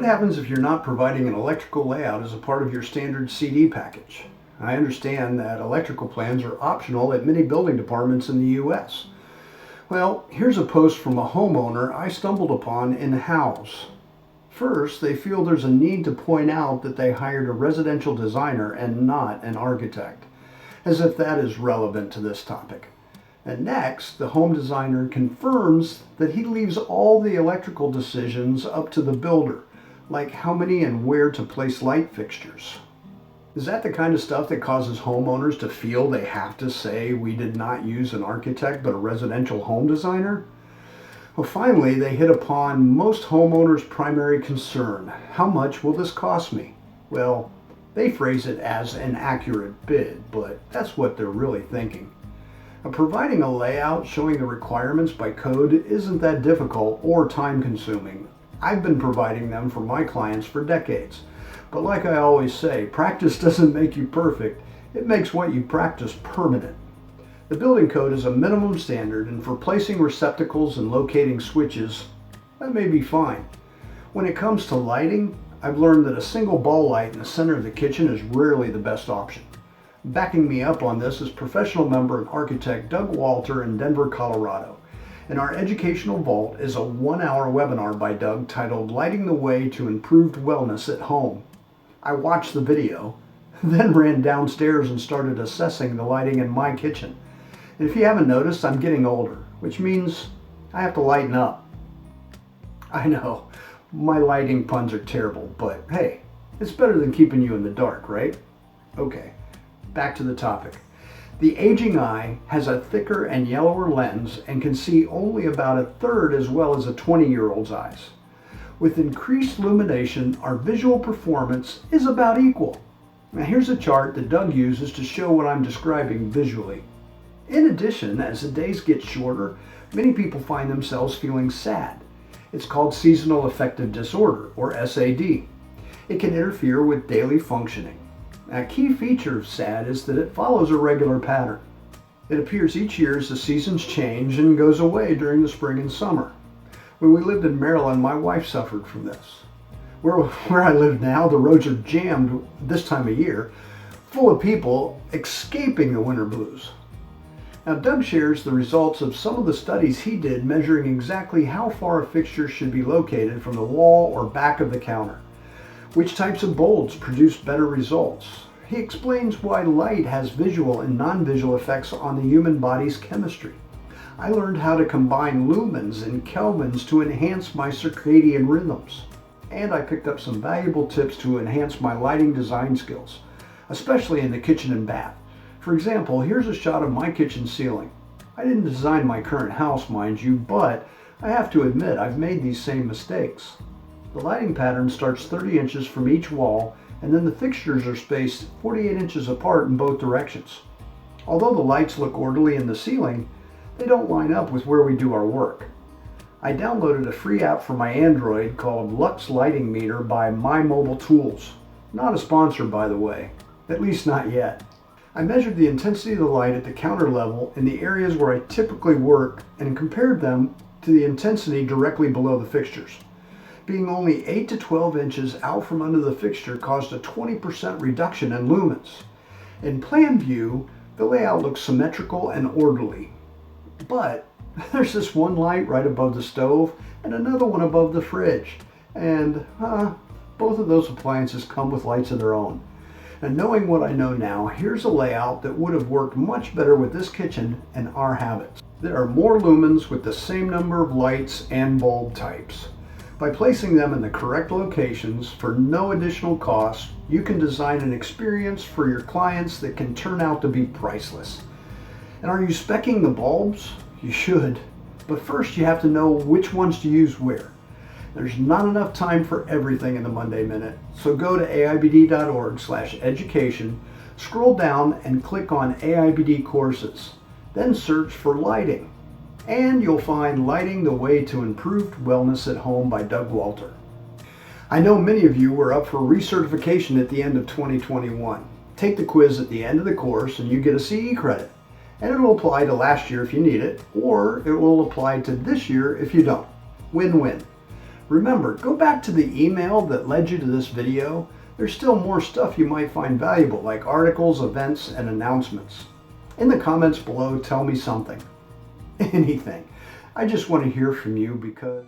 happens if you're not providing an electrical layout as a part of your standard CD package? I understand that electrical plans are optional at many building departments in the U.S. Well, here's a post from a homeowner I stumbled upon in Houzz. First, they feel there's a need to point out that they hired a residential designer and not an architect, as if that is relevant to this topic. And next, the home designer confirms that he leaves all the electrical decisions up to the builder, like how many and where to place light fixtures. Is that the kind of stuff that causes homeowners to feel they have to say we did not use an architect but a residential home designer? Well, finally, they hit upon most homeowners' primary concern. How much will this cost me? Well, they phrase it as an accurate bid, but that's what they're really thinking. Providing a layout showing the requirements by code isn't that difficult or time-consuming. I've been providing them for my clients for decades. But like I always say, practice doesn't make you perfect. It makes what you practice permanent. The building code is a minimum standard, and for placing receptacles and locating switches, that may be fine. When it comes to lighting, I've learned that a single ball light in the center of the kitchen is rarely the best option. Backing me up on this is professional member and architect Doug Walter in Denver, Colorado. And our educational vault is a 1-hour webinar by Doug titled Lighting the Way to Improved Wellness at Home. I watched the video, then ran downstairs and started assessing the lighting in my kitchen. And if you haven't noticed, I'm getting older, which means I have to lighten up. I know, my lighting puns are terrible, but hey, it's better than keeping you in the dark, right? Okay. Back to the topic. The aging eye has a thicker and yellower lens and can see only about a third as well as a 20-year-old's eyes. With increased illumination, our visual performance is about equal. Now here's a chart that Doug uses to show what I'm describing visually. In addition, as the days get shorter, many people find themselves feeling sad. It's called seasonal affective disorder, or SAD. It can interfere with daily functioning. A key feature of SAD is that it follows a regular pattern. It appears each year as the seasons change and goes away during the spring and summer. When we lived in Maryland, my wife suffered from this. Where I live now, the roads are jammed this time of year, full of people escaping the winter blues. Now, Doug shares the results of some of the studies he did measuring exactly how far a fixture should be located from the wall or back of the counter. Which types of bulbs produce better results? He explains why light has visual and non-visual effects on the human body's chemistry. I learned how to combine lumens and kelvins to enhance my circadian rhythms. And I picked up some valuable tips to enhance my lighting design skills, especially in the kitchen and bath. For example, here's a shot of my kitchen ceiling. I didn't design my current house, mind you, but I have to admit I've made these same mistakes. The lighting pattern starts 30 inches from each wall, and then the fixtures are spaced 48 inches apart in both directions. Although the lights look orderly in the ceiling, they don't line up with where we do our work. I downloaded a free app for my Android called Lux Lighting Meter by My Mobile Tools. Not a sponsor, by the way, at least not yet. I measured the intensity of the light at the counter level in the areas where I typically work and compared them to the intensity directly below the fixtures. Being only 8 to 12 inches out from under the fixture caused a 20% reduction in lumens. In plan view, the layout looks symmetrical and orderly. But there's this one light right above the stove and another one above the fridge. And both of those appliances come with lights of their own. And knowing what I know now, here's a layout that would have worked much better with this kitchen and our habits. There are more lumens with the same number of lights and bulb types. By placing them in the correct locations for no additional cost, you can design an experience for your clients that can turn out to be priceless. And are you speccing the bulbs? You should. But first you have to know which ones to use where. There's not enough time for everything in the Monday Minute, so go to aibd.org/education, scroll down and click on AIBD courses. Then search for lighting. And you'll find Lighting the Way to Improved Wellness at Home by Doug Walter. I know many of you were up for recertification at the end of 2021. Take the quiz at the end of the course and you get a CE credit. And it will apply to last year if you need it, or it will apply to this year if you don't. Win-win. Remember, go back to the email that led you to this video. There's still more stuff you might find valuable, like articles, events, and announcements. In the comments below, tell me something. Anything. I just want to hear from you because